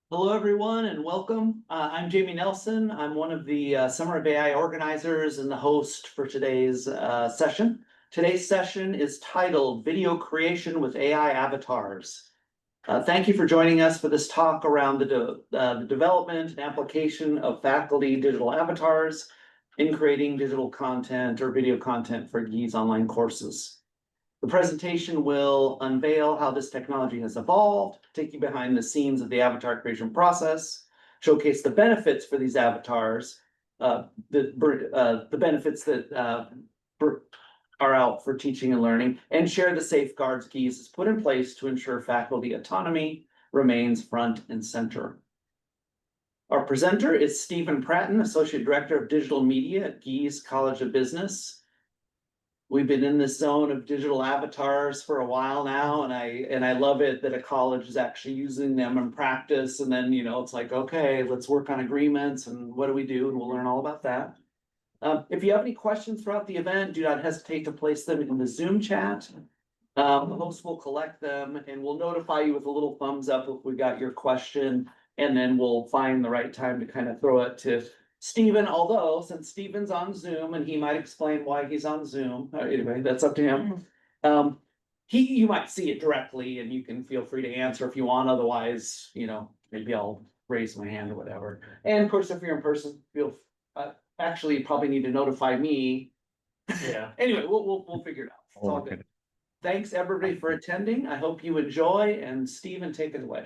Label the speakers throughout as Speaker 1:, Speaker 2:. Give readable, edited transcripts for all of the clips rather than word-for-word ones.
Speaker 1: Hello, everyone, and welcome. I'm Jamie Nelson. I'm one of the Summer of AI organizers and the host for today's session. Today's session is titled Video Creation with AI Avatars. Thank you for joining us for this talk around the development and application of faculty digital avatars in creating digital content or video content for Gies online courses. The presentation will unveil how this technology has evolved, take you behind the scenes of the avatar creation process, showcase the benefits for these avatars, the benefits that are out for teaching and learning, and share the safeguards Gies has put in place to ensure faculty autonomy remains front and center. Our presenter is Stephen Pratten, Associate Director of Digital Media at Gies College of Business. We've been in this zone of digital avatars for a while now, and I love it that a college is actually using them in practice. And then, it's like, okay, let's work on agreements and what do we do? And we'll learn all about that. If you have any questions throughout the event, do not hesitate to place them in the Zoom chat. The host will collect them and we'll notify you with a little thumbs up if we got your question, and then we'll find the right time to kind of throw it to Stephen, although since Stephen's on Zoom and he might explain why he's on Zoom, anyway, that's up to him. You might see it directly and you can feel free to answer if you want. Otherwise, maybe I'll raise my hand or whatever. And of course, if you're in person, actually you probably need to notify me.
Speaker 2: Yeah.
Speaker 1: Anyway, we'll figure it out. It's all good. Thanks everybody for attending. I hope you enjoy, and Stephen, take it away.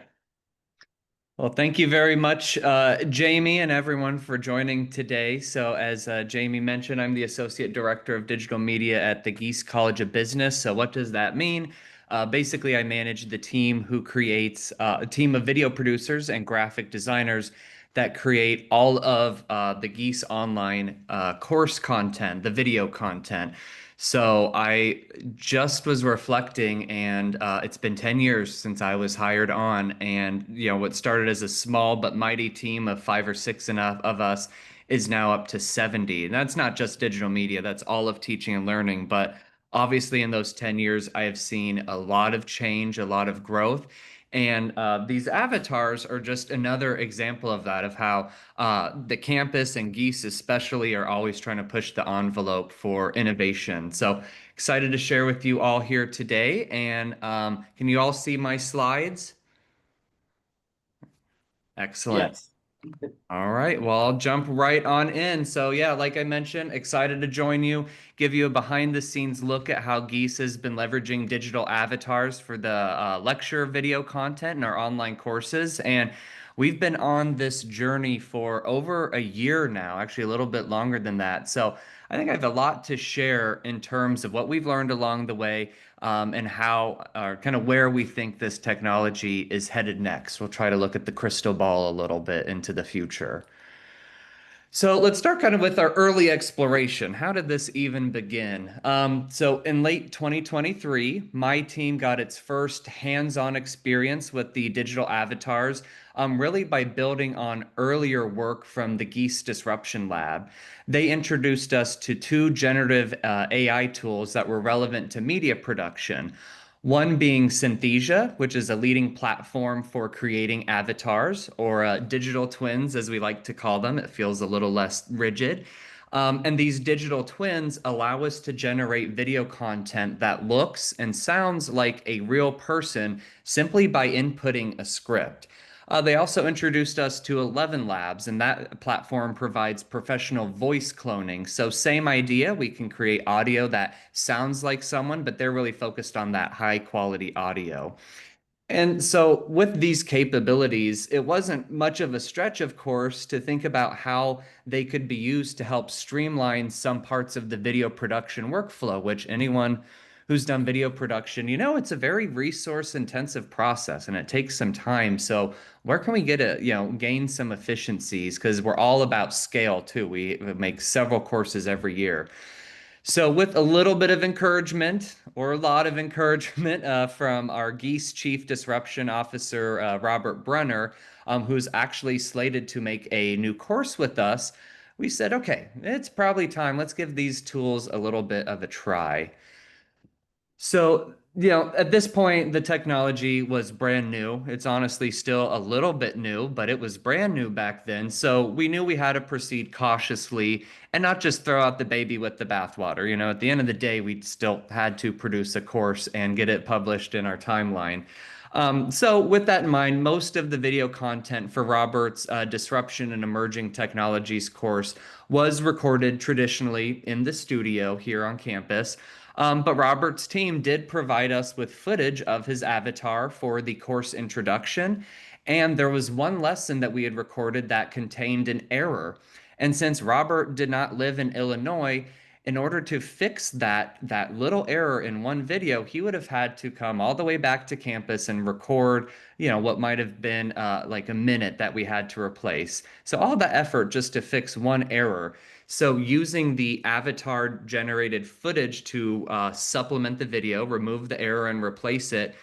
Speaker 3: Well, thank you very much, Jamie, and everyone for joining today. So as Jamie mentioned, I'm the Associate Director of Digital Media at the Gies College of Business. So what does that mean? Basically, I manage the team who creates a team of video producers and graphic designers that create all of the Gies online course content, the video content. So I just was reflecting, and it's been 10 years since I was hired on, and what started as a small but mighty team of 5 or 6 of us is now up to 70. And that's not just digital media, that's all of teaching and learning. But obviously in those 10 years, I have seen a lot of change, a lot of growth. And these avatars are just another example of that, of how the campus and Gies especially are always trying to push the envelope for innovation. So excited to share with you all here today. And can you all see my slides? Excellent.
Speaker 1: Yes.
Speaker 3: All right, well, I'll jump right on in. So yeah, like I mentioned, excited to join you, give you a behind the scenes look at how Gies has been leveraging digital avatars for the lecture video content in our online courses. And we've been on this journey for over a year now, actually a little bit longer than that. So I think I have a lot to share in terms of what we've learned along the way, and how, kind of where we think this technology is headed next. We'll try to look at the crystal ball a little bit into the future. So let's start kind of with our early exploration. How did this even begin? So in late 2023, my team got its first hands-on experience with the digital avatars, really by building on earlier work from the Gies Disruption Lab. They introduced us to two generative AI tools that were relevant to media production. One being Synthesia, which is a leading platform for creating avatars, or digital twins, as we like to call them. It feels a little less rigid. And these digital twins allow us to generate video content that looks and sounds like a real person simply by inputting a script. They also introduced us to 11 Labs, and that platform provides professional voice cloning. So same idea, we can create audio that sounds like someone, but they're really focused on that high quality audio. And so with these capabilities, it wasn't much of a stretch, of course, to think about how they could be used to help streamline some parts of the video production workflow, which anyone who's done video production, it's a very resource intensive process and it takes some time. So where can we gain some efficiencies? Because we're all about scale too. We make several courses every year. So with a little bit of encouragement, or a lot of encouragement, from our Gies Chief Disruption Officer, Robert Brunner, who's actually slated to make a new course with us, we said, okay, it's probably time. Let's give these tools a little bit of a try. So At this point, the technology was brand new. It's honestly still a little bit new, but it was brand new back then. So we knew we had to proceed cautiously and not just throw out the baby with the bathwater. At the end of the day, we still had to produce a course and get it published in our timeline. So with that in mind, most of the video content for Robert's Disruption and Emerging Technologies course was recorded traditionally in the studio here on campus. But Robert's team did provide us with footage of his avatar for the course introduction. And there was one lesson that we had recorded that contained an error. And since Robert did not live in Illinois, in order to fix that little error in one video, he would have had to come all the way back to campus and record, what might have been like a minute that we had to replace. So all the effort just to fix one error. So using the avatar generated footage to supplement the video, remove the error and replace it,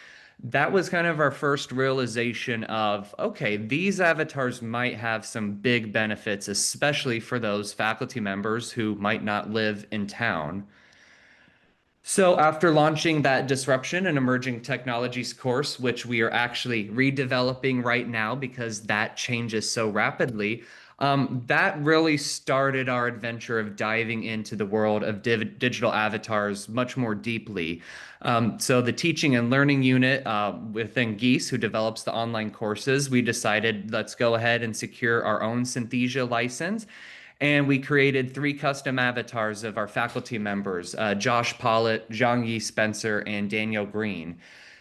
Speaker 3: that was kind of our first realization of, okay, these avatars might have some big benefits, especially for those faculty members who might not live in town. So, after launching that Disruption and Emerging Technologies course, which we are actually redeveloping right now because that changes so rapidly, that really started our adventure of diving into the world of digital avatars much more deeply. So, the teaching and learning unit within Gies, who develops the online courses, we decided let's go ahead and secure our own Synthesia license. And we created 3 custom avatars of our faculty members, Josh Pollitt, Zhang Yi Spencer, and Daniel Green.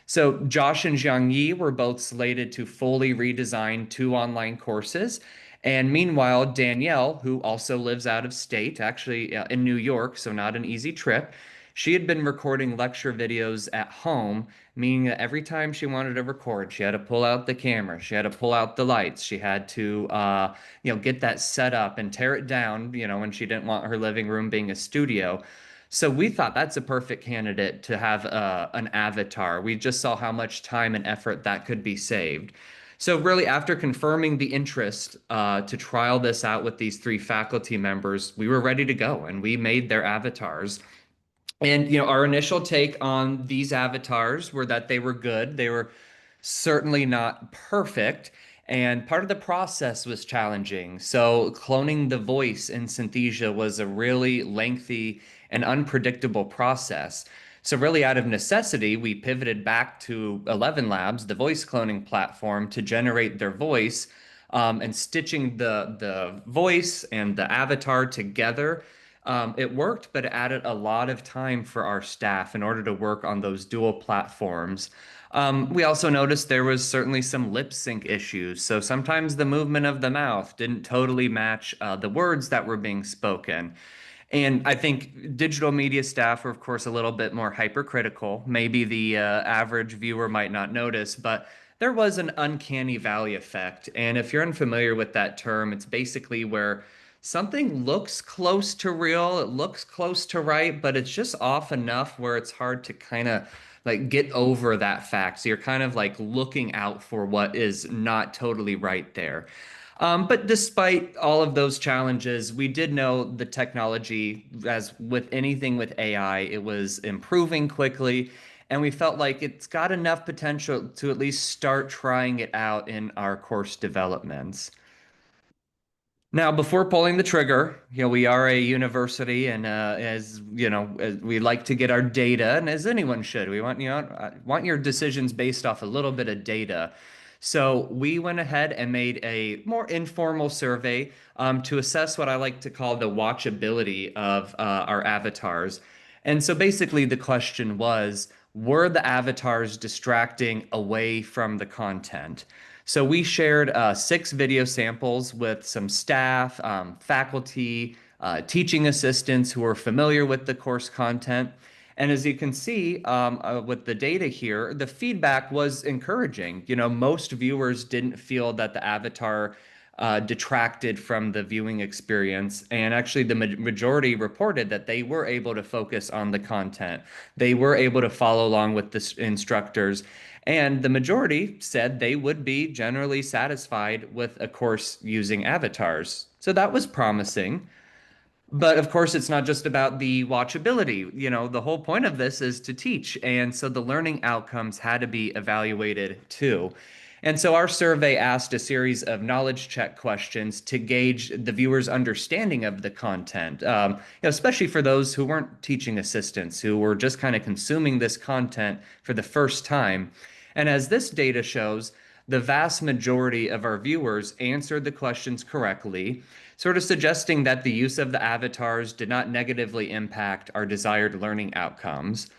Speaker 3: So Josh and Zhang Yi were both slated to fully redesign 2 online courses. And meanwhile, Danielle, who also lives out of state, actually in New York, so not an easy trip, she had been recording lecture videos at home, meaning that every time she wanted to record, she had to pull out the camera, she had to pull out the lights, she had to get that set up and tear it down, when she didn't want her living room being a studio. So we thought that's a perfect candidate to have an avatar. We just saw how much time and effort that could be saved. So really, after confirming the interest to trial this out with these 3 faculty members, we were ready to go and we made their avatars. And our initial take on these avatars were that they were good. They were certainly not perfect, and part of the process was challenging. So cloning the voice in Synthesia was a really lengthy and unpredictable process. So really out of necessity, we pivoted back to 11 Labs, the voice cloning platform, to generate their voice, and stitching the voice and the avatar together. It worked, but it added a lot of time for our staff in order to work on those dual platforms. We also noticed there was certainly some lip sync issues. So sometimes the movement of the mouth didn't totally match the words that were being spoken. And I think digital media staff are, of course, a little bit more hypercritical. Maybe the average viewer might not notice, but there was an uncanny valley effect. And if you're unfamiliar with that term, it's basically where something looks close to real, it looks close to right, but it's just off enough where it's hard to kind of like get over that fact. So you're kind of like looking out for what is not totally right there. But despite all of those challenges, we did know the technology, as with anything with AI, it was improving quickly. And we felt like it's got enough potential to at least start trying it out in our course developments. Now, before pulling the trigger, we are a university, and as we like to get our data, and as anyone should, we want want your decisions based off a little bit of data. So we went ahead and made a more informal survey to assess what I like to call the watchability of our avatars. And so basically, the question was, were the avatars distracting away from the content? So we shared 6 video samples with some staff, faculty, teaching assistants who are familiar with the course content. And as you can see with the data here, the feedback was encouraging. Most viewers didn't feel that the avatar detracted from the viewing experience. And actually, the majority reported that they were able to focus on the content. They were able to follow along with the instructors. And the majority said they would be generally satisfied with a course using avatars. So that was promising. But of course, it's not just about the watchability. The whole point of this is to teach. And so the learning outcomes had to be evaluated too. And so our survey asked a series of knowledge check questions to gauge the viewer's understanding of the content, especially for those who weren't teaching assistants, who were just kind of consuming this content for the first time. And as this data shows, the vast majority of our viewers answered the questions correctly, sort of suggesting that the use of the avatars did not negatively impact our desired learning outcomes.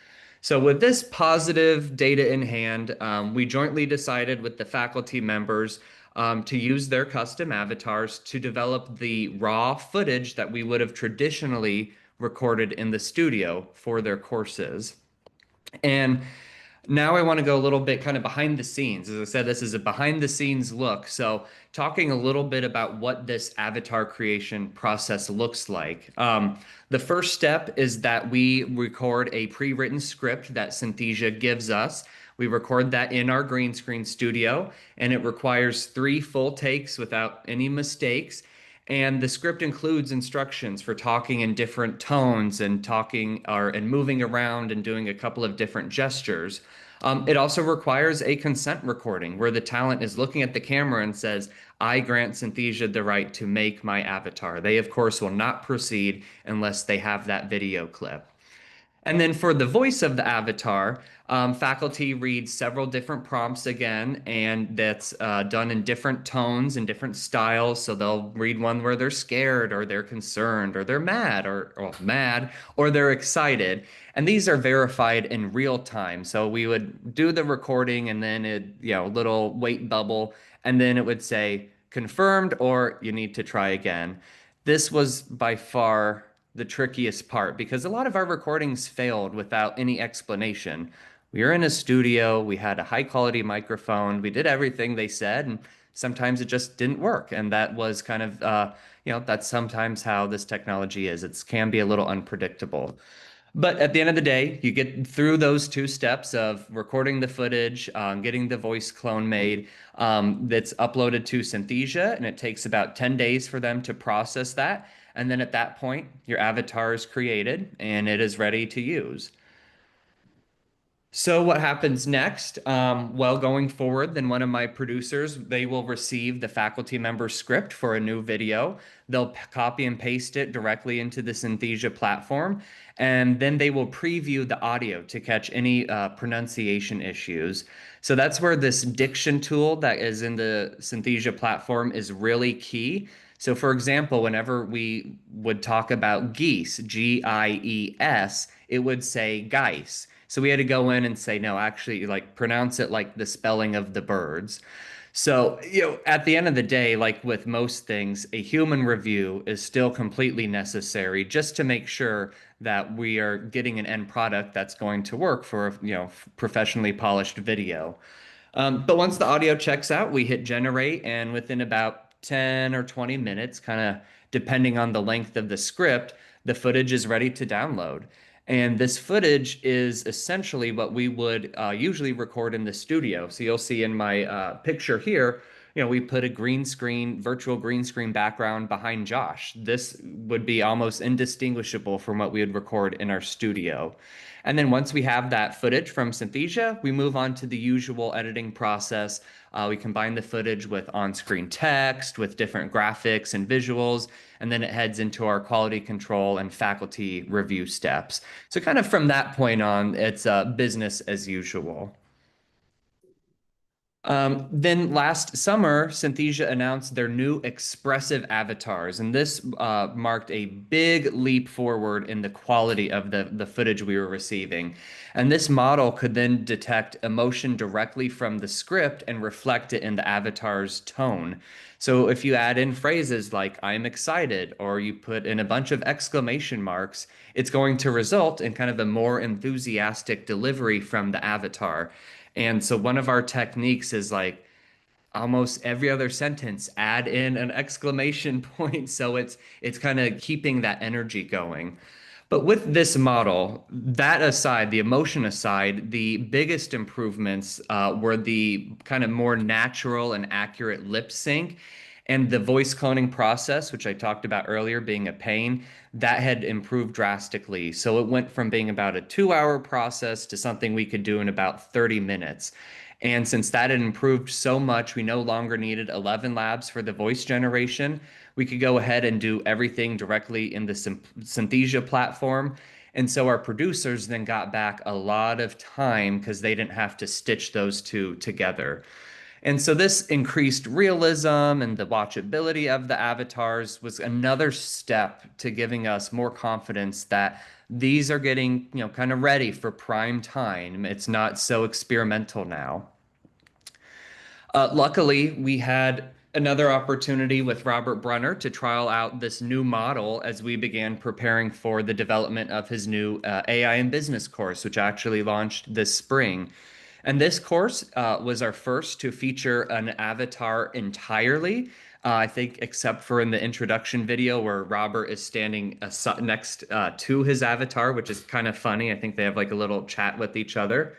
Speaker 3: So, with this positive data in hand, we jointly decided with the faculty members to use their custom avatars to develop the raw footage that we would have traditionally recorded in the studio for their courses. And now I want to go a little bit kind of behind the scenes. As I said, this is a behind the scenes look. So, talking a little bit about what this avatar creation process looks like. The first step is that we record a pre-written script that Synthesia gives us. We record that in our green screen studio, and it requires 3 full takes without any mistakes. And the script includes instructions for talking in different tones and talking or and moving around and doing a couple of different gestures. It also requires a consent recording where the talent is looking at the camera and says, I grant Synthesia the right to make my avatar. They, of course, will not proceed unless they have that video clip. And then for the voice of the avatar, faculty read several different prompts again, and that's done in different tones and different styles. So they'll read one where they're scared, or they're concerned, or they're mad, or they're excited. And these are verified in real time. So we would do the recording, and then little wait bubble, and then it would say confirmed, or you need to try again. This was by far the trickiest part because a lot of our recordings failed without any explanation. We were in a studio, we had a high quality microphone, we did everything they said, and sometimes it just didn't work. And that was kind of, that's sometimes how this technology is. It can be a little unpredictable. But at the end of the day, you get through those 2 steps of recording the footage, getting the voice clone made, that's uploaded to Synthesia, and it takes about 10 days for them to process that. And then at that point, your avatar is created and it is ready to use. So what happens next? Well, going forward, then one of my producers, they will receive the faculty member script for a new video. They'll copy and paste it directly into the Synthesia platform, and then they will preview the audio to catch any pronunciation issues. So that's where this diction tool that is in the Synthesia platform is really key. So, for example, whenever we would talk about geese, Gies, it would say geese. So we had to go in and say, no, actually, like pronounce it like the spelling of the birds. So, at the end of the day, like with most things, a human review is still completely necessary just to make sure that we are getting an end product that's going to work for, professionally polished video. But once the audio checks out, we hit generate, and within about 10 or 20 minutes, kind of depending on the length of the script, the footage is ready to download. And this footage is essentially what we would usually record in the studio. So you'll see in my picture here, we put a virtual green screen background behind Josh. This would be almost indistinguishable from what we would record in our studio. And then once we have that footage from Synthesia, we move on to the usual editing process. We combine the footage with on-screen text, with different graphics and visuals, and then it heads into our quality control and faculty review steps. So kind of from that point on, it's business as usual. Then last summer, Synthesia announced their new expressive avatars, and this marked a big leap forward in the quality of the footage we were receiving. And this model could then detect emotion directly from the script and reflect it in the avatar's tone. So if you add in phrases like "I'm excited" or you put in a bunch of exclamation marks, it's going to result in kind of a more enthusiastic delivery from the avatar. And so one of our techniques is like almost every other sentence, add in an exclamation point. So it's kind of keeping that energy going. But with this model, that aside, the emotion aside, the biggest improvements were the kind of more natural and accurate lip sync And the voice cloning process, which I talked about earlier being a pain, that had improved drastically. So it went from being about a 2 hour process to something we could do in about 30 minutes. And since that had improved so much, we no longer needed 11 labs for the voice generation. We could go ahead and do everything directly in the Synthesia platform. And so our producers then got back a lot of time because they didn't have to stitch those two together. And so this increased realism and the watchability of the avatars was another step to giving us more confidence that these are getting, kind of ready for prime time. It's not so experimental now. Luckily, we had another opportunity with Robert Brunner to trial out this new model as we began preparing for the development of his new AI and business course, which actually launched this spring. And this course was our first to feature an avatar entirely. I think, except for in the introduction video where Robert is standing next to his avatar, which is kind of funny. I think they have like a little chat with each other.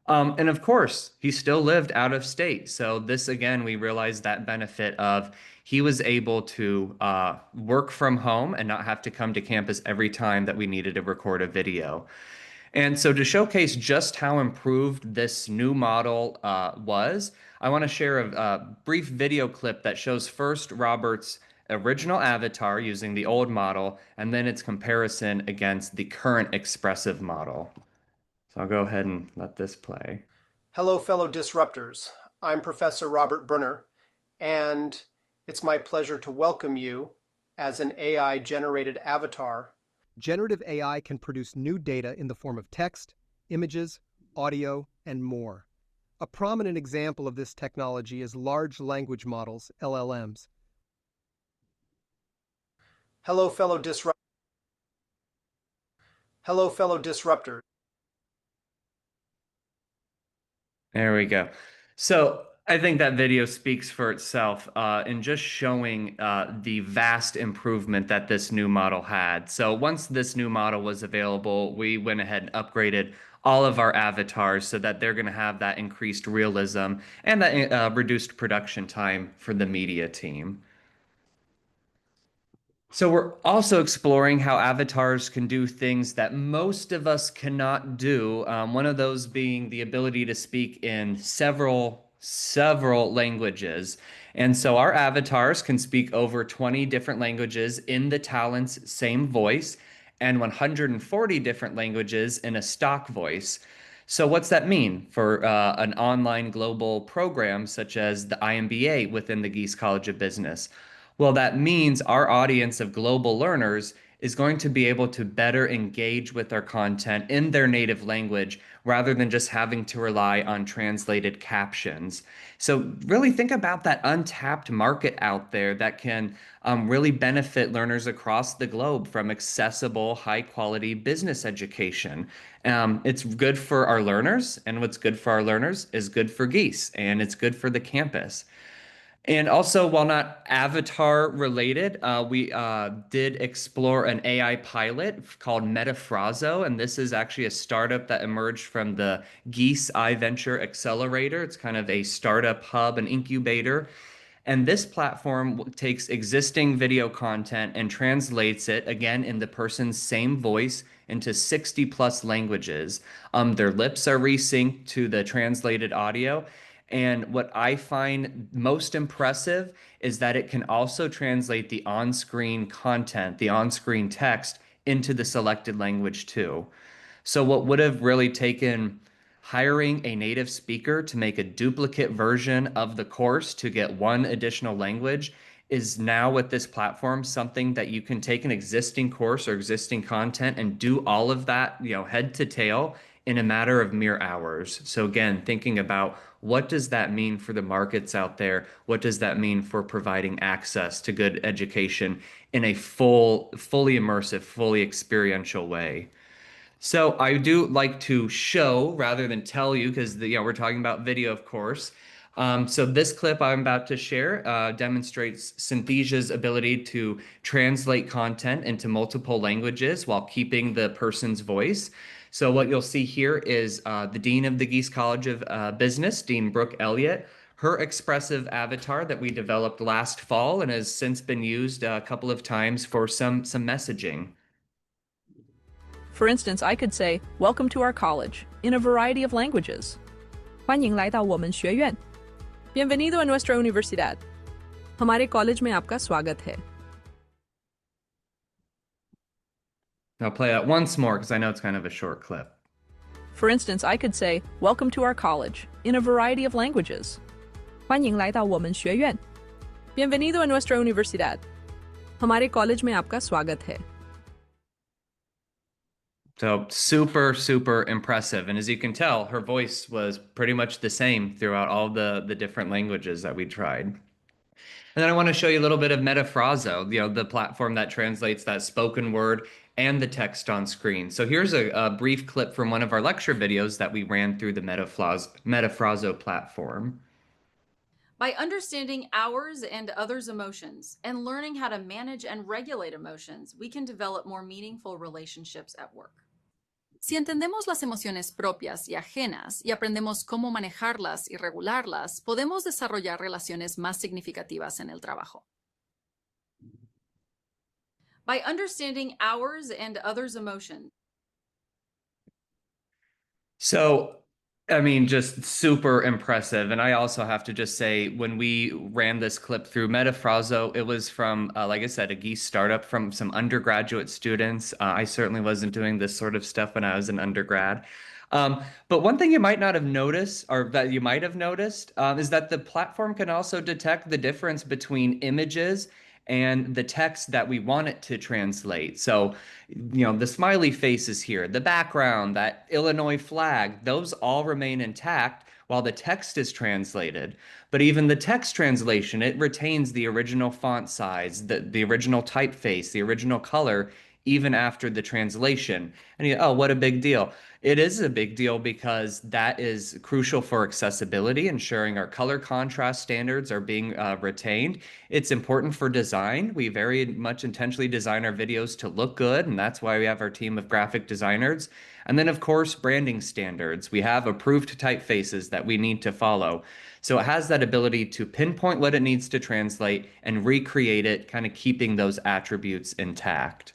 Speaker 3: And of course, he still lived out of state. So this again, we realized that benefit of he was able to work from home and not have to come to campus every time that we needed to record a video. And so to showcase just how improved this new model was, I want to share a brief video clip that shows first Robert's original avatar using the old model, and then its comparison against the current expressive model. So I'll go ahead and let this play.
Speaker 2: Hello, fellow disruptors. I'm Professor Robert Brunner, and it's my pleasure to welcome you as an AI-generated avatar.
Speaker 4: Generative AI can produce new data in the form of text, images, audio, and more. A prominent example of this technology is large language models, LLMs.
Speaker 2: Hello, fellow disruptors.
Speaker 3: There we go. So I think that video speaks for itself in just showing the vast improvement that this new model had. So once this new model was available, we went ahead and upgraded all of our avatars so that they're going to have that increased realism and that reduced production time for the media team. So we're also exploring how avatars can do things that most of us cannot do. One of those being the ability to speak in several languages. And so our avatars can speak over 20 different languages in the talent's same voice and 140 different languages in a stock voice. So what's that mean for an online global program such as the IMBA within the Gies College of Business? Well, that means our audience of global learners is going to be able to better engage with our content in their native language rather than just having to rely on translated captions. So really think about that untapped market out there that can really benefit learners across the globe from accessible, high quality business education. It's good for our learners, and what's good for our learners is good for Gies, and it's good for the campus. And also, while not avatar related, we did explore an AI pilot called Metafrazo, and this is actually a startup that emerged from the Gies iVenture Accelerator. It's kind of a startup hub and incubator. And this platform takes existing video content and translates it again in the person's same voice into 60 plus languages. Their lips are resynced to the translated audio. And what I find most impressive is that it can also translate the on-screen content, the on-screen text, into the selected language too. So what would have really taken hiring a native speaker to make a duplicate version of the course to get one additional language is now with this platform something that you can take an existing course or existing content and do all of that, head to tail in a matter of mere hours. So again, thinking about what does that mean for the markets out there? What does that mean for providing access to good education in a fully immersive, fully experiential way? So I do like to show rather than tell you because we're talking about video, of course. So this clip I'm about to share demonstrates Synthesia's ability to translate content into multiple languages while keeping the person's voice. So what you'll see here is the Dean of the Gies College of Business, Dean Brooke Elliott. her expressive avatar that we developed last fall and has since been used a couple of times for some messaging.
Speaker 5: For instance, I could say, "Welcome to our college," in a variety of languages. 欢迎来到我们学院. Bienvenido a nuestra universidad. हमारे college में आपका स्वागत है.
Speaker 3: I'll play that once more because I know it's kind of a short clip.
Speaker 5: For instance, I could say, "Welcome to our college," in a variety of languages. 欢迎来到我们学院. Bienvenido a nuestra universidad. हमारे college में आपका स्वागत है.
Speaker 3: So super, super impressive. And as you can tell, her voice was pretty much the same throughout all the different languages that we tried. And then I want to show you a little bit of Metafraso, the platform that translates that spoken word and the text on screen. So here's a brief clip from one of our lecture videos that we ran through the Metafraso platform.
Speaker 6: By understanding ours and others' emotions and learning how to manage and regulate emotions, we can develop more meaningful relationships at work. Si entendemos las emociones propias y ajenas y aprendemos cómo manejarlas y regularlas, podemos desarrollar relaciones más significativas en el trabajo. By understanding ours and others' emotions.
Speaker 3: So, I mean, just super impressive. And I also have to just say, when we ran this clip through Metafraso, it was from, like I said, a Gies startup from some undergraduate students. I certainly wasn't doing this sort of stuff when I was an undergrad. But one thing you might not have noticed, or that you might have noticed, is that the platform can also detect the difference between images and the text that we want it to translate. So, the smiley faces here, the background, that Illinois flag, those all remain intact while the text is translated. But even the text translation, it retains the original font size, the original typeface, the original color, even after the translation. And oh, what a big deal. It is a big deal because that is crucial for accessibility, ensuring our color contrast standards are being retained. It's important for design. We very much intentionally design our videos to look good, and that's why we have our team of graphic designers. And then, of course, branding standards. We have approved typefaces that we need to follow. So it has that ability to pinpoint what it needs to translate and recreate it, kind of keeping those attributes intact.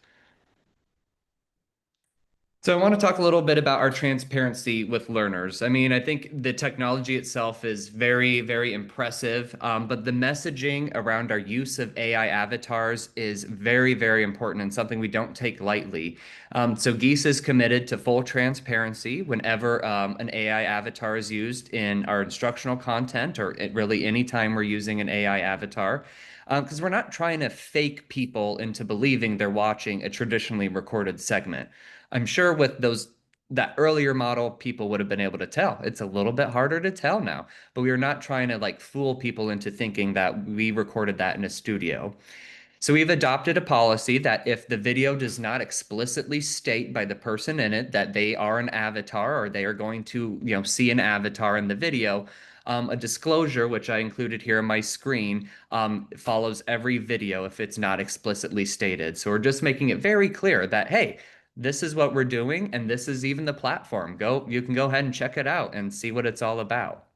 Speaker 3: So I want to talk a little bit about our transparency with learners. I mean, I think the technology itself is very, very impressive, but the messaging around our use of AI avatars is very, very important and something we don't take lightly. So Gies is committed to full transparency whenever an AI avatar is used in our instructional content, or really anytime we're using an AI avatar. Because we're not trying to fake people into believing they're watching a traditionally recorded segment. I'm sure with that earlier model, people would have been able to tell. It's a little bit harder to tell now, but we are not trying to fool people into thinking that we recorded that in a studio. So we've adopted a policy that if the video does not explicitly state by the person in it that they are an avatar, or they are going to, see an avatar in the video, a disclosure, which I included here on my screen, follows every video if it's not explicitly stated. So we're just making it very clear that, hey, this is what we're doing, and this is even the platform. You can go ahead and check it out and see what it's all about.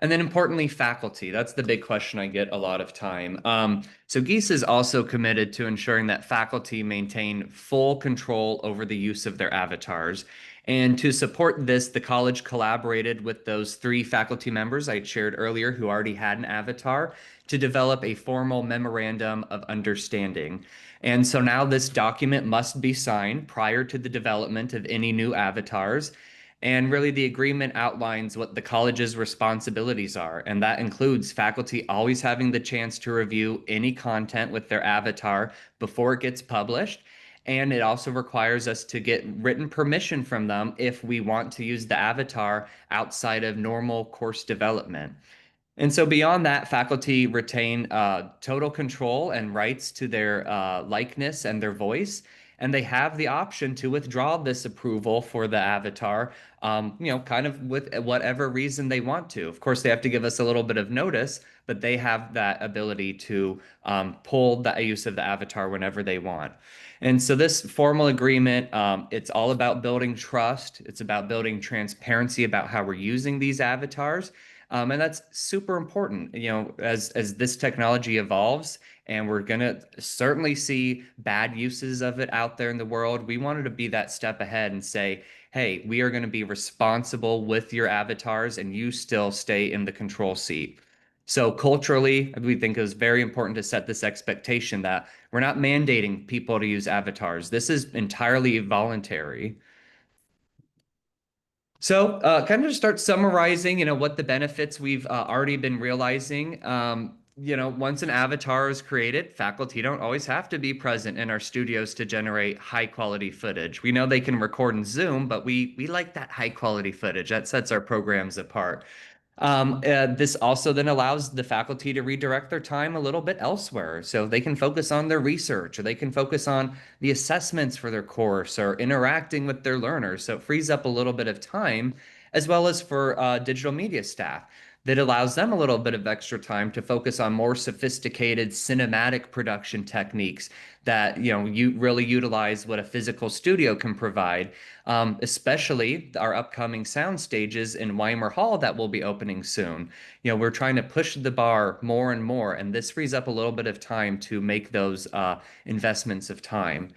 Speaker 3: And then importantly, faculty. That's the big question I get a lot of time. So Gies is also committed to ensuring that faculty maintain full control over the use of their avatars. And to support this, the college collaborated with those 3 faculty members I shared earlier who already had an avatar to develop a formal memorandum of understanding. And so now this document must be signed prior to the development of any new avatars. And really, the agreement outlines what the college's responsibilities are. And that includes faculty always having the chance to review any content with their avatar before it gets published. And it also requires us to get written permission from them if we want to use the avatar outside of normal course development. And so beyond that, faculty retain total control and rights to their likeness and their voice. And they have the option to withdraw this approval for the avatar, kind of with whatever reason they want to. Of course, they have to give us a little bit of notice, but they have that ability to pull the use of the avatar whenever they want. And so this formal agreement, it's all about building trust. It's about building transparency about how we're using these avatars. And that's super important, as this technology evolves, and we're gonna certainly see bad uses of it out there in the world. We wanted to be that step ahead and say, hey, we are going to be responsible with your avatars, and you still stay in the control seat. So culturally, we think it was very important to set this expectation that we're not mandating people to use avatars. This is entirely voluntary. So, kind of just start summarizing, what the benefits we've already been realizing. Once an avatar is created, faculty don't always have to be present in our studios to generate high quality footage. We know they can record in Zoom, but we like that high quality footage. That sets our programs apart. This also then allows the faculty to redirect their time a little bit elsewhere. So they can focus on their research, or they can focus on the assessments for their course, or interacting with their learners. So it frees up a little bit of time, as well as for digital media staff. That allows them a little bit of extra time to focus on more sophisticated cinematic production techniques that, you really utilize what a physical studio can provide, especially our upcoming sound stages in Weimer Hall that will be opening soon. We're trying to push the bar more and more, and this frees up a little bit of time to make those investments of time.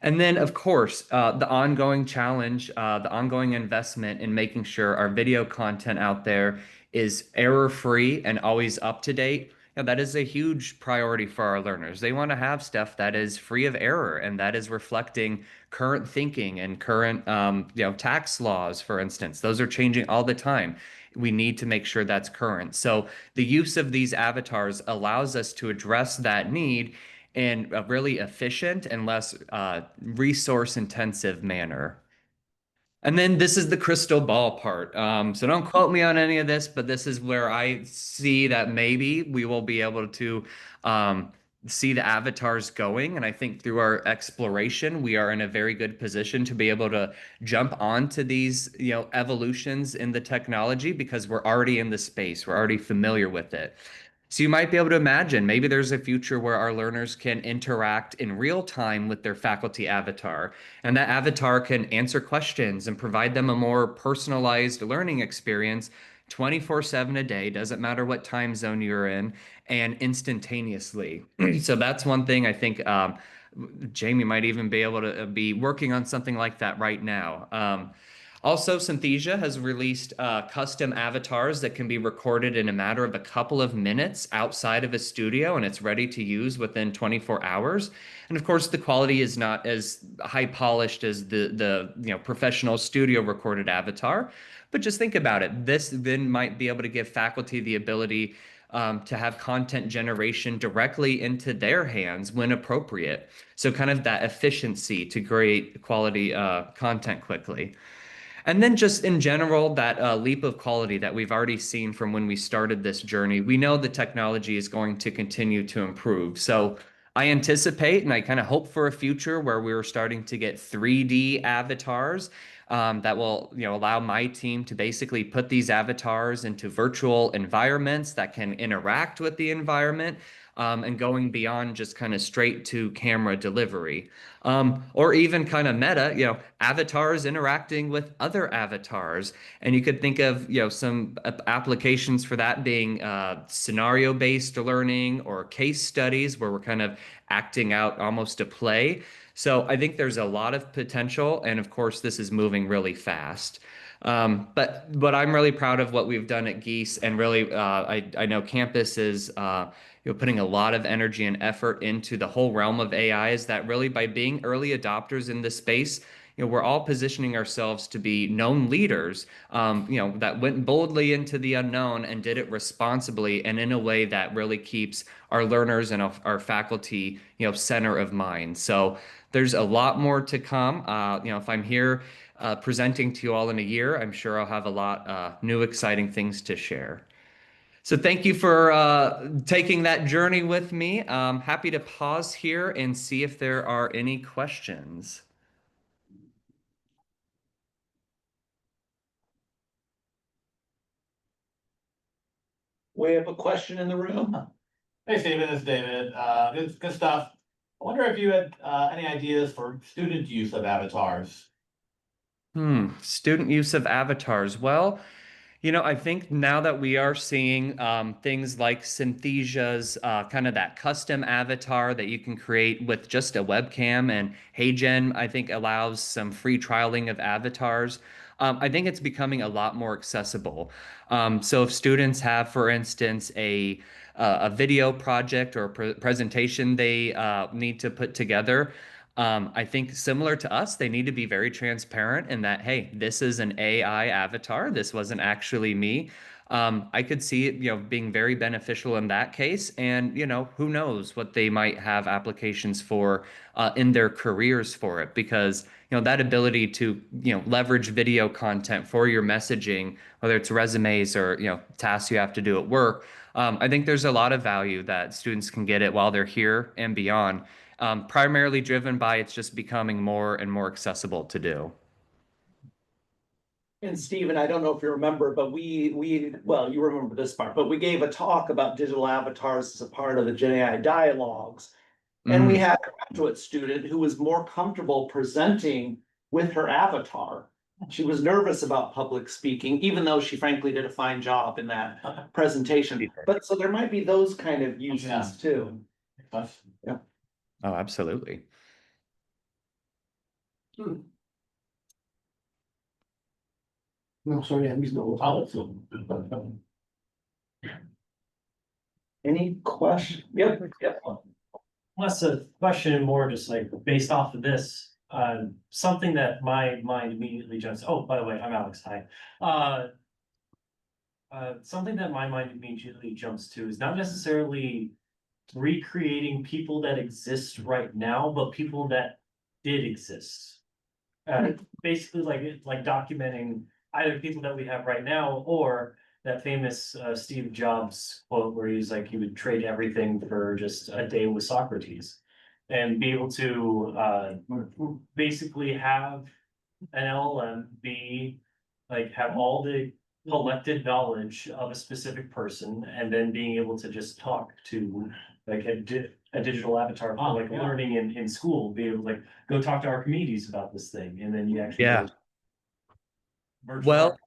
Speaker 3: And then, of course, the ongoing challenge, the ongoing investment in making sure our video content out there is error-free and always up to date. That is a huge priority for our learners. They want to have stuff that is free of error and that is reflecting current thinking and current, tax laws, for instance. Those are changing all the time. We need to make sure that's current. So the use of these avatars allows us to address that need in a really efficient and less resource intensive manner. And then this is the crystal ball part. So don't quote me on any of this, but this is where I see that maybe we will be able to see the avatars going. And I think through our exploration, we are in a very good position to be able to jump onto these, evolutions in the technology because we're already in the space. We're already familiar with it. So you might be able to imagine maybe there's a future where our learners can interact in real time with their faculty avatar, and that avatar can answer questions and provide them a more personalized learning experience 24/7 a day, doesn't matter what time zone you're in, and instantaneously. So that's one thing I think Jamie might even be able to be working on something like that right now. Also, Synthesia has released custom avatars that can be recorded in a matter of a couple of minutes outside of a studio, and it's ready to use within 24 hours. And of course, the quality is not as high polished as the professional studio recorded avatar. But just think about it. This then might be able to give faculty the ability to have content generation directly into their hands when appropriate. So kind of that efficiency to create quality content quickly. And then just in general, that leap of quality that we've already seen from when we started this journey, we know the technology is going to continue to improve. So I anticipate and I kind of hope for a future where we're starting to get 3D avatars that will, allow my team to basically put these avatars into virtual environments that can interact with the environment. And going beyond just kind of straight to camera delivery. Or even kind of meta, avatars interacting with other avatars. And you could think of, some applications for that being scenario-based learning or case studies where we're kind of acting out almost a play. So I think there's a lot of potential. And of course, this is moving really fast. But I'm really proud of what we've done at Gies, and really, I know campus is putting a lot of energy and effort into the whole realm of AI. Is that really by being early adopters in this space, we're all positioning ourselves to be known leaders, that went boldly into the unknown and did it responsibly and in a way that really keeps our learners and our faculty, center of mind. So there's a lot more to come. If I'm here presenting to you all in a year, I'm sure I'll have a lot new exciting things to share. So thank you for taking that journey with me. I'm happy to pause here and see if there are any questions.
Speaker 1: We have a question in the room.
Speaker 7: Hey, Stephen, this is David. Good stuff. I wonder if you had any ideas for student use of avatars.
Speaker 3: Student use of avatars. Well, I think now that we are seeing things like Synthesia's kind of that custom avatar that you can create with just a webcam, and HeyGen, I think, allows some free trialing of avatars. I think it's becoming a lot more accessible. So if students have, for instance, a video project or a presentation they need to put together, I think similar to us, they need to be very transparent in that, hey, this is an AI avatar. This wasn't actually me. I could see it, being very beneficial in that case. And, who knows what they might have applications for in their careers for it, because, that ability to, leverage video content for your messaging, whether it's resumes or, tasks you have to do at work. I think there's a lot of value that students can get it while they're here and beyond, primarily driven by it's just becoming more and more accessible to do.
Speaker 1: And Stephen, I don't know if you remember, but well, you remember this part, but we gave a talk about digital avatars as a part of the Gen AI dialogues. And we had a graduate student who was more comfortable presenting with her avatar. She was nervous about public speaking, even though she frankly did a fine job in that presentation. But so there might be those kind of uses too. Yeah.
Speaker 3: Oh, absolutely.
Speaker 1: No, sorry, I missed Any question? Yep.
Speaker 8: Less a question and more just like based off of this, something that my mind immediately jumps. Oh, by the way, I'm Alex. Hi. Something that my mind immediately jumps to is not necessarily recreating people that exist right now, but people that did exist. Basically, like documenting either people that we have right now or that famous Steve Jobs quote where he's like he would trade everything for just a day with Socrates, and be able to basically have an LLM be like have all the collected knowledge of a specific person, and then being able to just talk to like a digital avatar for like learning in school, be able to like go talk to Archimedes about this thing, and then you actually
Speaker 3: Well,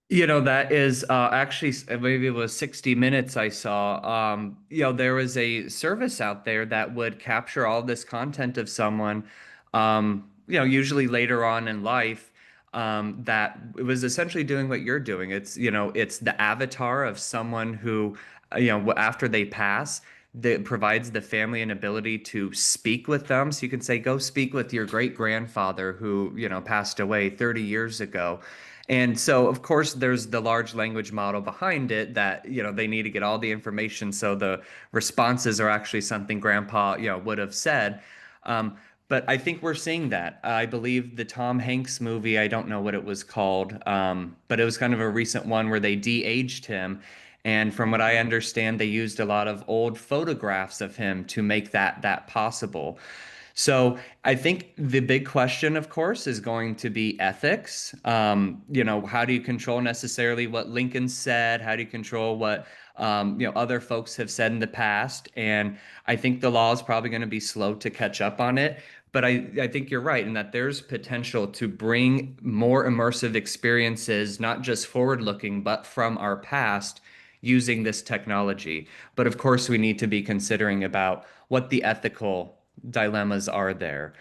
Speaker 3: that is actually maybe it was 60 Minutes I saw. There was a service out there that would capture all this content of someone, usually later on in life, that it was essentially doing what you're doing. It's the avatar of someone who, after they pass, that provides the family an ability to speak with them. So you can say, go speak with your great grandfather who, passed away 30 years ago. And so, of course, there's the large language model behind it that, they need to get all the information. So the responses are actually something grandpa, would have said. But I think we're seeing that. I believe the Tom Hanks movie, I don't know what it was called, but it was kind of a recent one where they de-aged him. And from what I understand, they used a lot of old photographs of him to make that possible. So I think the big question, of course, is going to be ethics. How do you control necessarily what Lincoln said? How do you control what other folks have said in the past? And I think the law is probably going to be slow to catch up on it. But I think you're right in that there's potential to bring more immersive experiences, not just forward-looking, but from our past using this technology. But of course, we need to be considering about what the ethical dilemmas are there.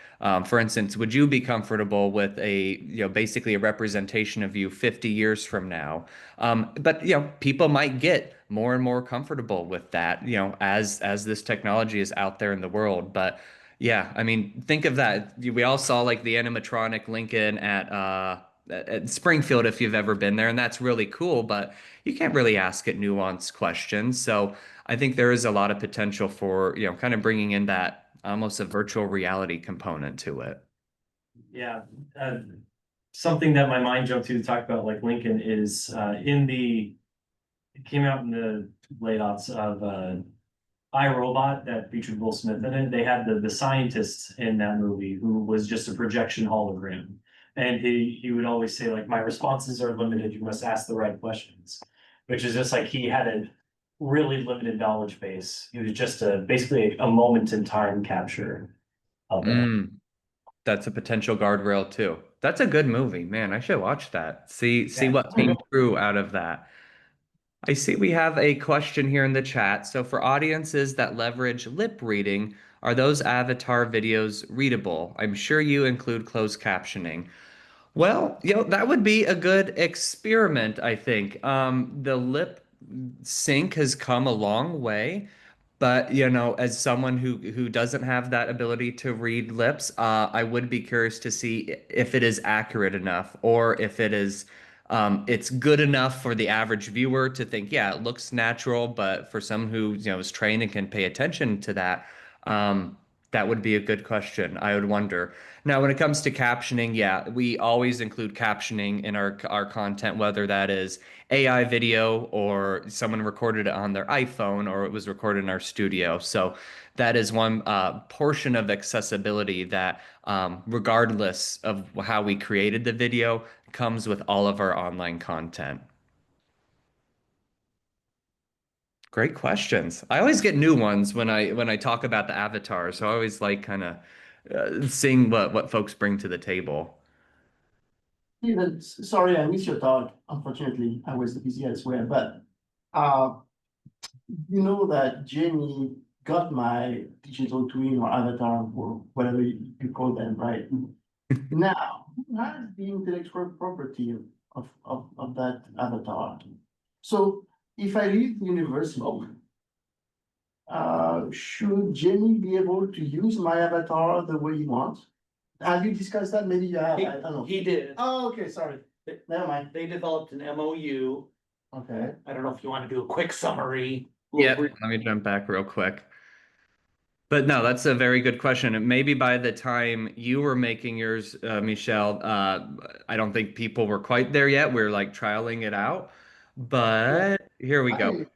Speaker 3: For instance, would you be comfortable with basically a representation of you 50 years from now? But people might get more and more comfortable with that, as this technology is out there in the world. But yeah, I mean, think of that. We all saw like the animatronic Lincoln at Springfield, if you've ever been there, and that's really cool, but you can't really ask it nuanced questions. So I think there is a lot of potential for, kind of bringing in that almost a virtual reality component to it.
Speaker 8: Yeah. Something that my mind jumped to talk about like Lincoln is it came out in the late aughts of iRobot that featured Will Smith in it. They had the scientist in that movie who was just a projection hologram. And he would always say, like, my responses are limited, you must ask the right questions. Which is just like he had a really limited knowledge base. He was just basically a moment in time capture of it.
Speaker 3: That's a potential guardrail too. That's a good movie, man. I should watch that. See
Speaker 7: Yeah.
Speaker 3: what came true out of that. I see we have a question here in the chat. So for audiences that leverage lip reading, are those avatar videos readable? I'm sure you include closed captioning. Well, that would be a good experiment, I think. The lip sync has come a long way, but as someone who doesn't have that ability to read lips, I would be curious to see if it is accurate enough or if it's good enough for the average viewer to think, yeah, it looks natural, but for someone who is trained and can pay attention to that, um, that would be a good question. I would wonder. Now, when it comes to captioning, yeah, we always include captioning in our content, whether that is AI video or someone recorded it on their iPhone or it was recorded in our studio. So that is one portion of accessibility that, regardless of how we created the video, comes with all of our online content. Great questions. I always get new ones when I talk about the avatar, so I always like kind of seeing what folks bring to the table.
Speaker 9: Steven, sorry, I missed your talk. Unfortunately, I was busy elsewhere, but uh, you know that Jamie got my digital twin or avatar or whatever you call them, right? Now, who has the intellectual property of that avatar? So if I leave the university, should Jamie be able to use my avatar the way he wants? Have you discussed that? Maybe, I don't know.
Speaker 1: He did.
Speaker 9: Oh, okay, sorry. Never mind.
Speaker 1: They developed an MOU.
Speaker 9: Okay.
Speaker 1: I don't know if you want to do a quick summary.
Speaker 3: Yeah, let me jump back real quick. But no, that's a very good question. And maybe by the time you were making yours, Michelle, I don't think people were quite there yet. We're like trialing it out. But here we go.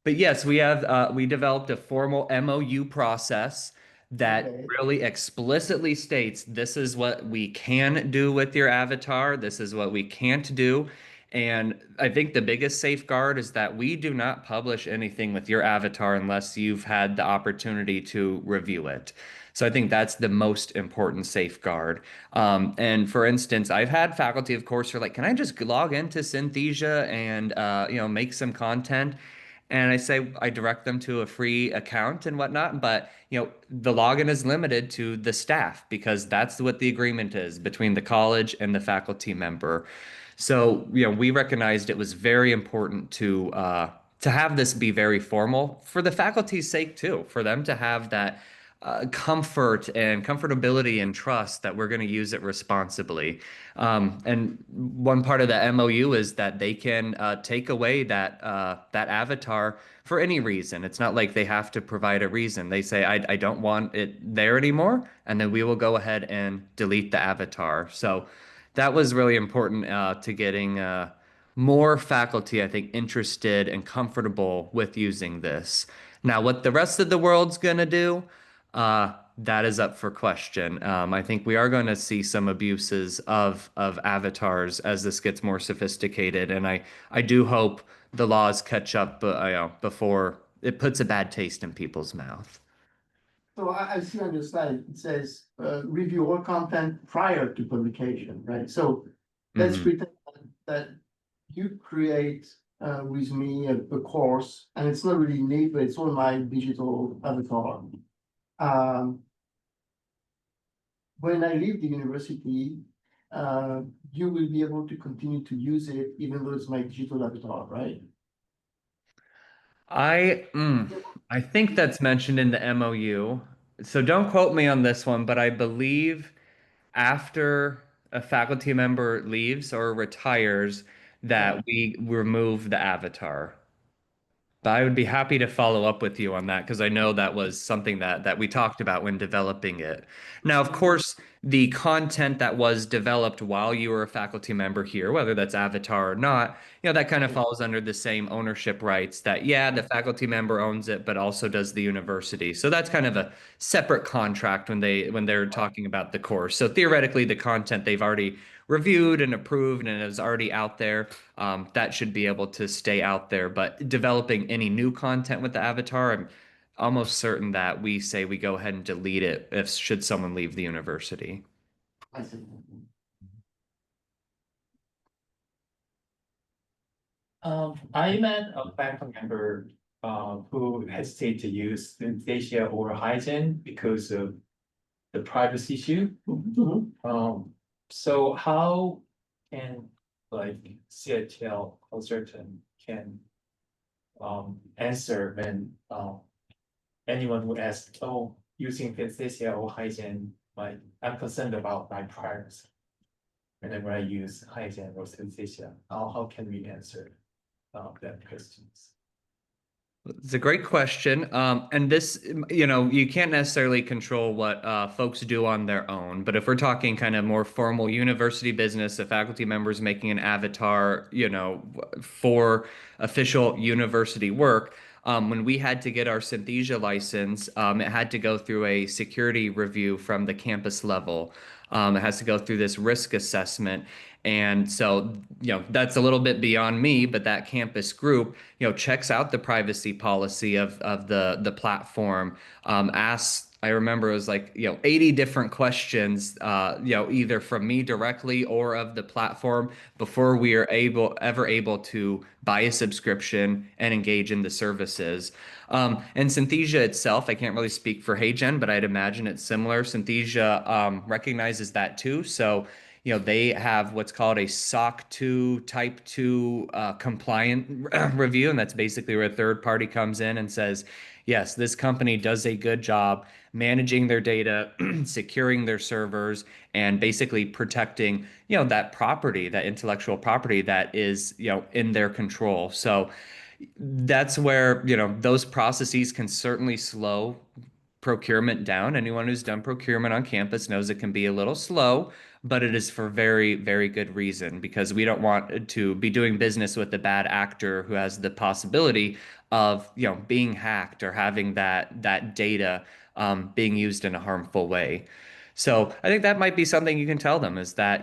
Speaker 3: But yes, we developed a formal MOU process that
Speaker 9: Okay.
Speaker 3: really explicitly states this is what we can do with your avatar, this is what we can't do. And I think the biggest safeguard is that we do not publish anything with your avatar unless you've had the opportunity to review it. So I think that's the most important safeguard. And for instance, I've had faculty, of course, who are like, can I just log into Synthesia and make some content? And I direct them to a free account and whatnot, but the login is limited to the staff because that's what the agreement is between the college and the faculty member. So we recognized it was very important to have this be very formal for the faculty's sake too, for them to have that comfort and comfortability and trust that we're going to use it responsibly. And one part of the MOU is that they can take away that avatar for any reason. It's not like they have to provide a reason. They say, I don't want it there anymore, and then we will go ahead and delete the avatar. So that was really important to getting more faculty, I think, interested and comfortable with using this. Now, what the rest of the world's going to do, that is up for question. I think we are going to see some abuses of avatars as this gets more sophisticated, and I do hope the laws catch up, before it puts a bad taste in people's mouth.
Speaker 9: So I see on your slide, it says, review all content prior to publication, right? So let's
Speaker 3: Mhm.
Speaker 9: pretend that you create with me a course, and it's not really neat, but it's on my digital avatar. When I leave the university, you will be able to continue to use it even though it's my digital avatar, right?
Speaker 3: I think that's mentioned in the MOU. So don't quote me on this one, but I believe after a faculty member leaves or retires, that we remove the avatar. But I would be happy to follow up with you on that because I know that was something that we talked about when developing it. Now, of course, the content that was developed while you were a faculty member here, whether that's Avatar or not, that kind of falls under the same ownership rights that, yeah, the faculty member owns it, but also does the university. So that's kind of a separate contract when they're talking about the course. So theoretically, the content they've already reviewed and approved and is already out there, that should be able to stay out there. But developing any new content with the avatar, I'm almost certain that we say we go ahead and delete it if should someone leave the university.
Speaker 9: I see.
Speaker 10: I met a faculty member who hesitate to use Synthesia or Hygiene because of the privacy issue. So how can like CITL consultant can answer when anyone who asks, oh, using Synthesia or Hygiene, like I'm concerned about my privacy whenever I use Hygiene or Synthesia. How can we answer that questions?
Speaker 3: It's a great question. And this, you can't necessarily control what folks do on their own. But if we're talking kind of more formal university business, a faculty member's making an avatar, for official university work, when we had to get our Synthesia license, it had to go through a security review from the campus level. It has to go through this risk assessment. And so, that's a little bit beyond me, but that campus group, checks out the privacy policy of the platform, asks, I remember it was like, 80 different questions, either from me directly or of the platform before we are ever able to buy a subscription and engage in the services. And Synthesia itself, I can't really speak for HeyGen, but I'd imagine it's similar. Synthesia recognizes that too. So, they have what's called a SOC 2 Type 2 compliant review, and that's basically where a third party comes in and says, yes, this company does a good job managing their data, securing their servers, and basically protecting, that property, that intellectual property that is, in their control. So that's where, those processes can certainly slow procurement down. Anyone who's done procurement on campus knows it can be a little slow, but it is for very, very good reason because we don't want to be doing business with a bad actor who has the possibility of, being hacked or having that data being used in a harmful way. So I think that might be something you can tell them is that,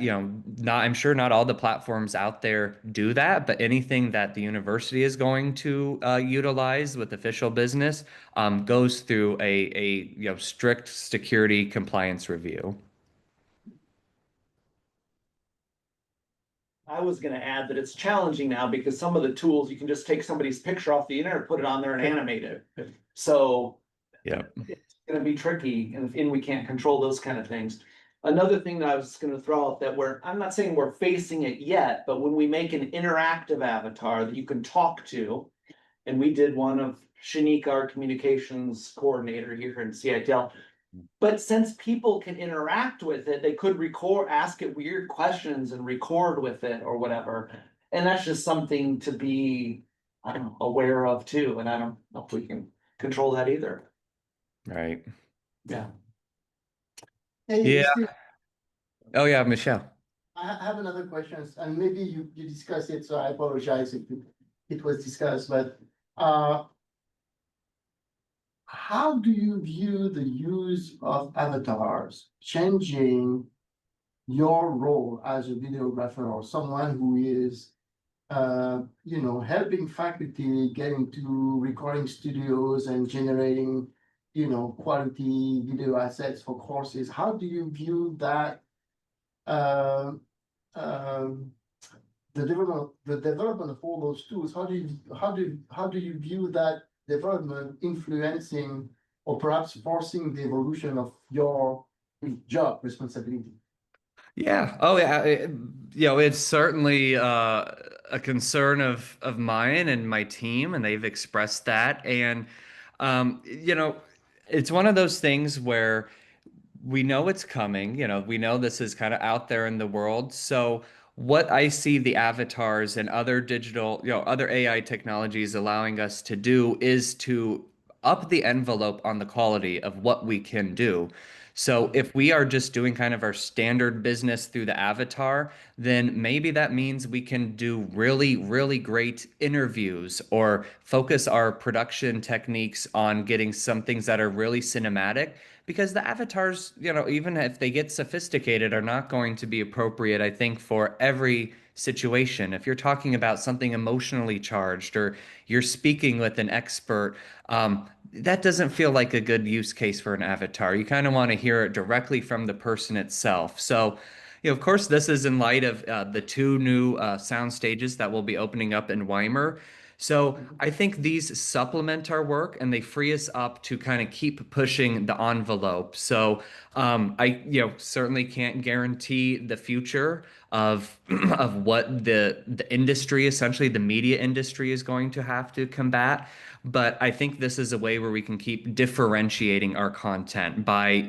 Speaker 3: I'm sure not all the platforms out there do that, but anything that the university is going to utilize with official business goes through a strict security compliance review.
Speaker 1: I was gonna add that it's challenging now because some of the tools, you can just take somebody's picture off the internet, put it on there and animate it. So
Speaker 3: Yeah.
Speaker 1: it's gonna be tricky and we can't control those kind of things. Another thing that I was gonna throw out that I'm not saying we're facing it yet, but when we make an interactive avatar that you can talk to, and we did one of Shanique, our communications coordinator here in CITL. But since people can interact with it, they could ask it weird questions and record with it or whatever. And that's just something to be, I don't know, aware of too. And I don't know if we can control that either.
Speaker 3: Right.
Speaker 1: Yeah.
Speaker 9: Hey,
Speaker 3: Yeah.
Speaker 9: Steve,
Speaker 3: Oh yeah, Michelle.
Speaker 9: I have another question, and maybe you discussed it, so I apologize if it was discussed, but how do you view the use of avatars changing your role as a videographer or someone who is helping faculty get into recording studios and generating, quality video assets for courses? How do you view that? The development of all those tools, how do you view that development influencing or perhaps forcing the evolution of your job responsibility?
Speaker 3: Yeah. Oh, yeah. It's certainly a concern of mine and my team, and they've expressed that. And it's one of those things where we know it's coming, we know this is kind of out there in the world. So what I see the avatars and other digital, other AI technologies allowing us to do is to up the envelope on the quality of what we can do. So if we are just doing kind of our standard business through the avatar, then maybe that means we can do really, really great interviews or focus our production techniques on getting some things that are really cinematic because the avatars, even if they get sophisticated, are not going to be appropriate, I think, for every situation. If you're talking about something emotionally charged or you're speaking with an expert, that doesn't feel like a good use case for an avatar. You kind of want to hear it directly from the person itself. So, Of course, this is in light of the two new sound stages that will be opening up in Weimar. So I think these supplement our work and they free us up to kind of keep pushing the envelope. So I certainly can't guarantee the future of of what the industry, essentially the media industry, is going to have to combat. But I think this is a way where we can keep differentiating our content by,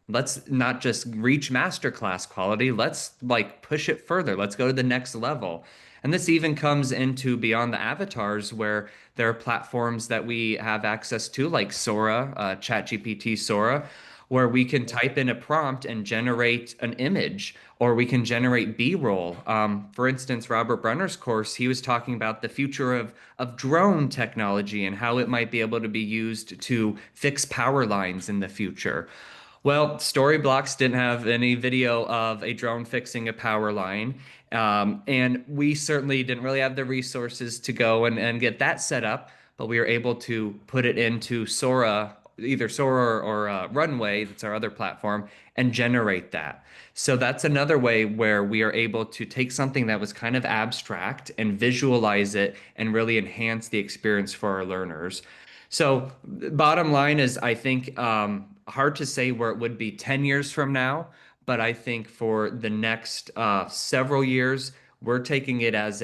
Speaker 3: let's not just reach masterclass quality, let's like push it further. Let's go to the next level. And this even comes into beyond the avatars where there are platforms that we have access to, like Sora, ChatGPT Sora, where we can type in a prompt and generate an image, or we can generate B-roll. For instance, Robert Brunner's course, he was talking about the future of drone technology and how it might be able to be used to fix power lines in the future. Well, Storyblocks didn't have any video of a drone fixing a power line. And we certainly didn't really have the resources to go and get that set up, but we were able to put it into Sora, either Sora or Runway, that's our other platform, and generate that. So that's another way where we are able to take something that was kind of abstract and visualize it and really enhance the experience for our learners. So bottom line is, I think hard to say where it would be 10 years from now, but I think for the next several years, we're taking it as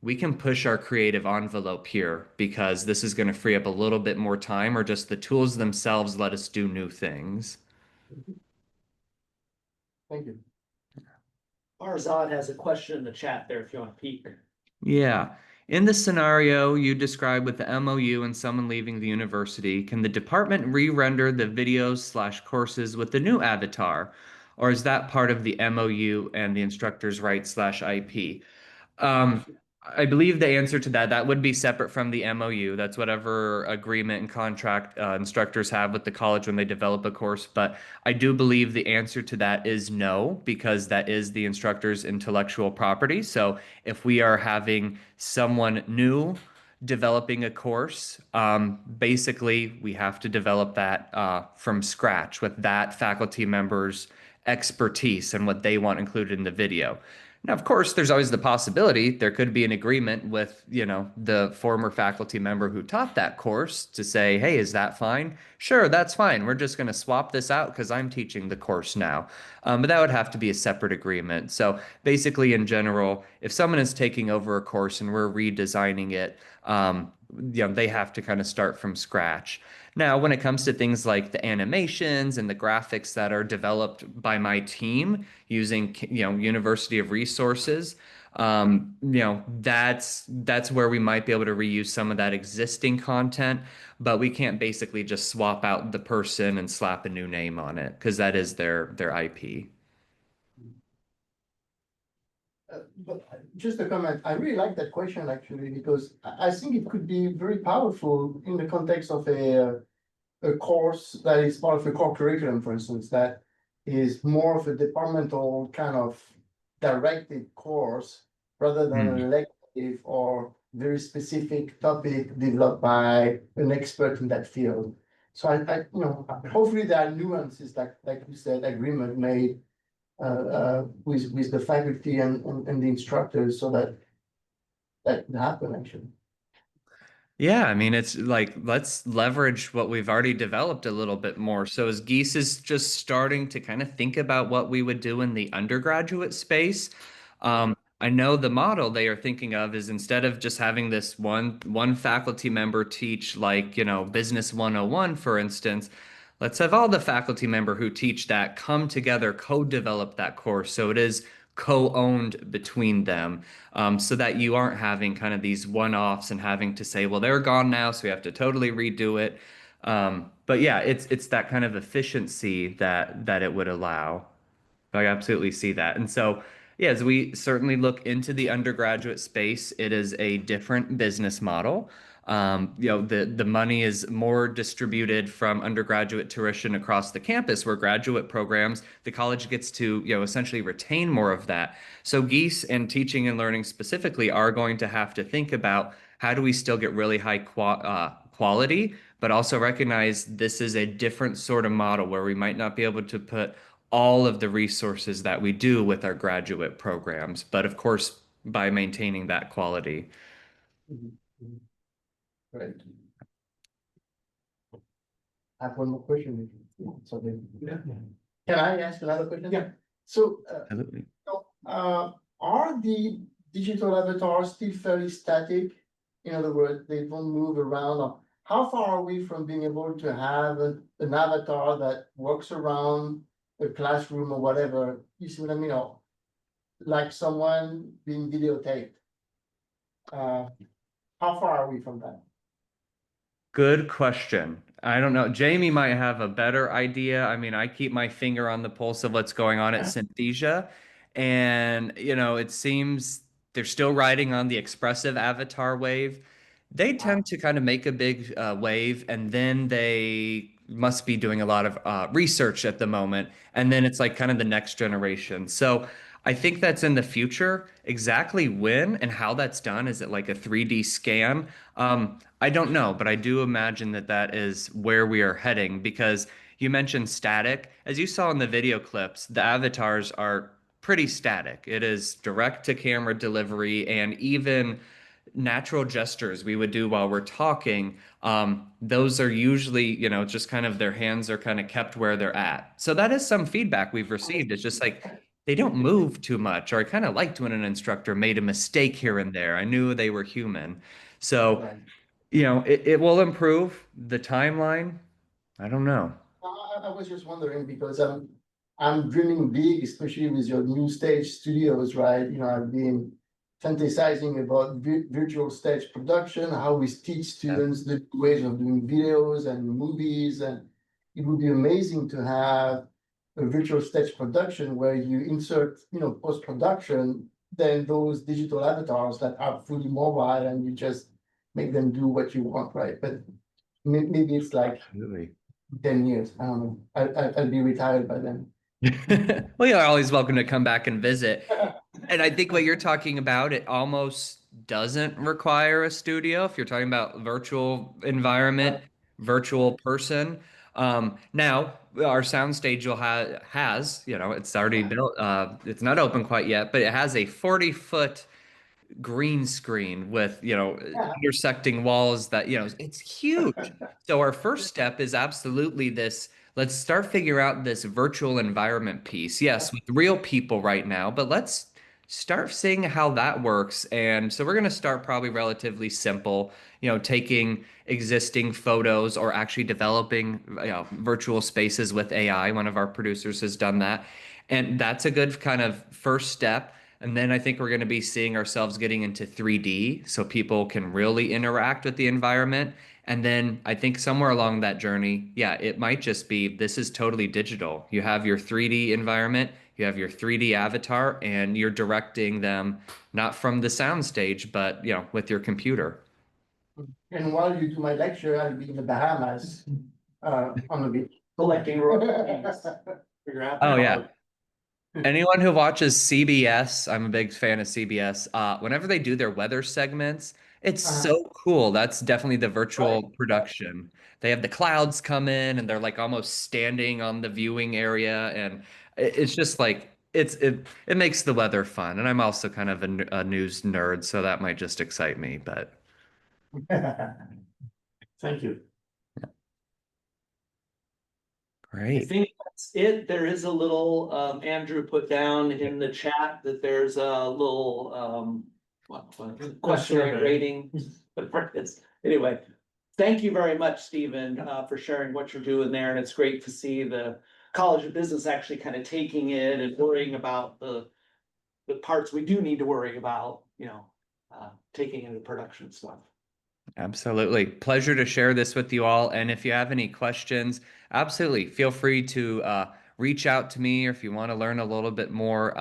Speaker 3: we can push our creative envelope here because this is going to free up a little bit more time, or just the tools themselves let us do new things.
Speaker 9: Thank you.
Speaker 1: Farzad has a question in the chat there if you want to peek.
Speaker 3: Yeah. In the scenario you described with the MOU and someone leaving the university, can the department re-render the videos/courses with the new avatar? Or is that part of the MOU and the instructor's right/IP? Um, I believe the answer to that would be separate from the MOU. That's whatever agreement and contract instructors have with the college when they develop a course. But I do believe the answer to that is no, because that is the instructor's intellectual property. So if we are having someone new developing a course, basically we have to develop that from scratch with that faculty member's expertise and what they want included in the video. Now, of course, there's always the possibility there could be an agreement with, the former faculty member who taught that course to say, hey, is that fine? Sure, that's fine. We're just going to swap this out because I'm teaching the course now. But that would have to be a separate agreement. So basically, in general, if someone is taking over a course and we're redesigning it, they have to kind of start from scratch. Now, when it comes to things like the animations and the graphics that are developed by my team using, University of Resources, that's where we might be able to reuse some of that existing content, but we can't basically just swap out the person and slap a new name on it because that is their IP.
Speaker 9: But just a comment, I really like that question actually, because I think it could be very powerful in the context of a course that is part of a core curriculum, for instance, that is more of a departmental kind of directed course rather than an elective or very specific topic developed by an expert in that field. So hopefully there are nuances like you said, agreement made with the faculty and the instructors so that can happen actually.
Speaker 3: Yeah, I mean, it's like, let's leverage what we've already developed a little bit more. So as Gies is just starting to kind of think about what we would do in the undergraduate space, I know the model they are thinking of is, instead of just having this one faculty member teach, like, Business 101, for instance, let's have all the faculty member who teach that come together, co-develop that course. So it is co-owned between them, so that you aren't having kind of these one-offs and having to say, well, they're gone now, so we have to totally redo it. But yeah, it's that kind of efficiency that it would allow. I absolutely see that. And so, yeah, as we certainly look into the undergraduate space, it is a different business model. The money is more distributed from undergraduate tuition across the campus, where graduate programs, the college gets to, essentially retain more of that. So Gies and teaching and learning specifically are going to have to think about, how do we still get really high quality, but also recognize this is a different sort of model where we might not be able to put all of the resources that we do with our graduate programs, but of course, by maintaining that quality.
Speaker 9: Right. I have one more question. Can I ask another question? Yeah. So,
Speaker 3: Absolutely.
Speaker 9: are the digital avatars still fairly static? In other words, they don't move around. Or how far are we from being able to have an avatar that walks around a classroom or whatever? You see what I mean? Or like someone being videotaped. How far are we from that?
Speaker 3: Good question. I don't know. Jamie might have a better idea. I mean, I keep my finger on the pulse of what's going on at Synthesia. And, it seems they're still riding on the expressive avatar wave. They tend to kind of make a big wave, and then they must be doing a lot of research at the moment. And then it's like kind of the next generation. So I think that's in the future. Exactly when and how that's done, is it like a 3D scan? I don't know, but I do imagine that that is where we are heading because you mentioned static. As you saw in the video clips, the avatars are pretty static. It is direct to camera delivery and even natural gestures we would do while we're talking. Those are usually, just kind of their hands are kind of kept where they're at. So that is some feedback we've received. It's just like they don't move too much, or I kind of liked when an instructor made a mistake here and there. I knew they were human. So, it will improve the timeline. I don't know.
Speaker 9: I was just wondering because I'm dreaming big, especially with your new stage studios, right? I've been fantasizing about virtual stage production, how we teach students the ways of doing videos and movies, and it would be amazing to have a virtual stage production where you insert, post-production, then those digital avatars that are fully mobile and you just make them do what you want, right? But maybe it's like
Speaker 3: Absolutely.
Speaker 9: 10 years. I don't know. I'll be retired by then.
Speaker 3: Well, you're always welcome to come back and visit. And I think what you're talking about, it almost doesn't require a studio if you're talking about virtual environment, virtual person. Now our soundstage has, it's already built. It's not open quite yet, but it has a 40-foot green screen with, intersecting walls that, it's huge. So our first step is absolutely this. Let's start figure out this virtual environment piece. Yes, with real people right now, but let's start seeing how that works. And so we're going to start probably relatively simple, taking existing photos or actually developing, virtual spaces with AI. One of our producers has done that. And that's a good kind of first step. And then I think we're going to be seeing ourselves getting into 3D so people can really interact with the environment. And then I think somewhere along that journey, yeah, it might just be this is totally digital. You have your 3D environment, you have your 3D avatar, and you're directing them not from the soundstage, but with your computer.
Speaker 9: And while you do my lecture, I'll be in the Bahamas on the beach.
Speaker 1: Collecting royalties.
Speaker 3: Oh yeah. Anyone who watches CBS, I'm a big fan of CBS. Whenever they do their weather segments, it's so cool. That's definitely the virtual production. They have the clouds come in and they're like almost standing on the viewing area, and it's just like it makes the weather fun. And I'm also kind of a news nerd, so that might just excite me. But
Speaker 9: Thank you.
Speaker 1: I
Speaker 3: great.
Speaker 1: think that's it. There is a little, Andrew put down in the chat that there's a little, questionnaire rating. Anyway, thank you very much, Stephen, for sharing what you're doing there. And it's great to see the College of Business actually kind of taking it and worrying about the parts we do need to worry about, taking into production stuff.
Speaker 3: Absolutely. Pleasure to share this with you all. And if you have any questions, absolutely feel free to reach out to me, or if you want to learn a little bit more.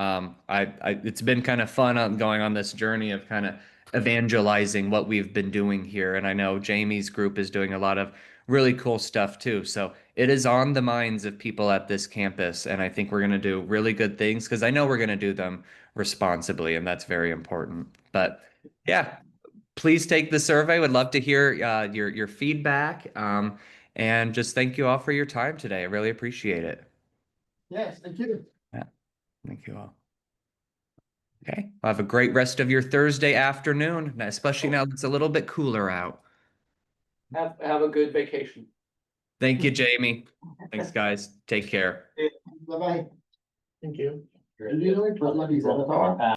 Speaker 3: It's been kind of fun on going on this journey of kind of evangelizing what we've been doing here. And I know Jamie's group is doing a lot of really cool stuff too. So it is on the minds of people at this campus. And I think we're going to do really good things because I know we're going to do them responsibly, and that's very important. But yeah, please take the survey. Would love to hear your feedback. And just thank you all for your time today. I really appreciate it.
Speaker 9: Yes, thank you.
Speaker 3: Thank you all. Okay, well, have a great rest of your Thursday afternoon, especially now it's a little bit cooler out.
Speaker 1: Have a good vacation.
Speaker 3: Thank you, Jamie. Thanks, guys. Take care.
Speaker 9: Bye-bye.
Speaker 10: Thank you.
Speaker 9: Do you know it was not his avatar?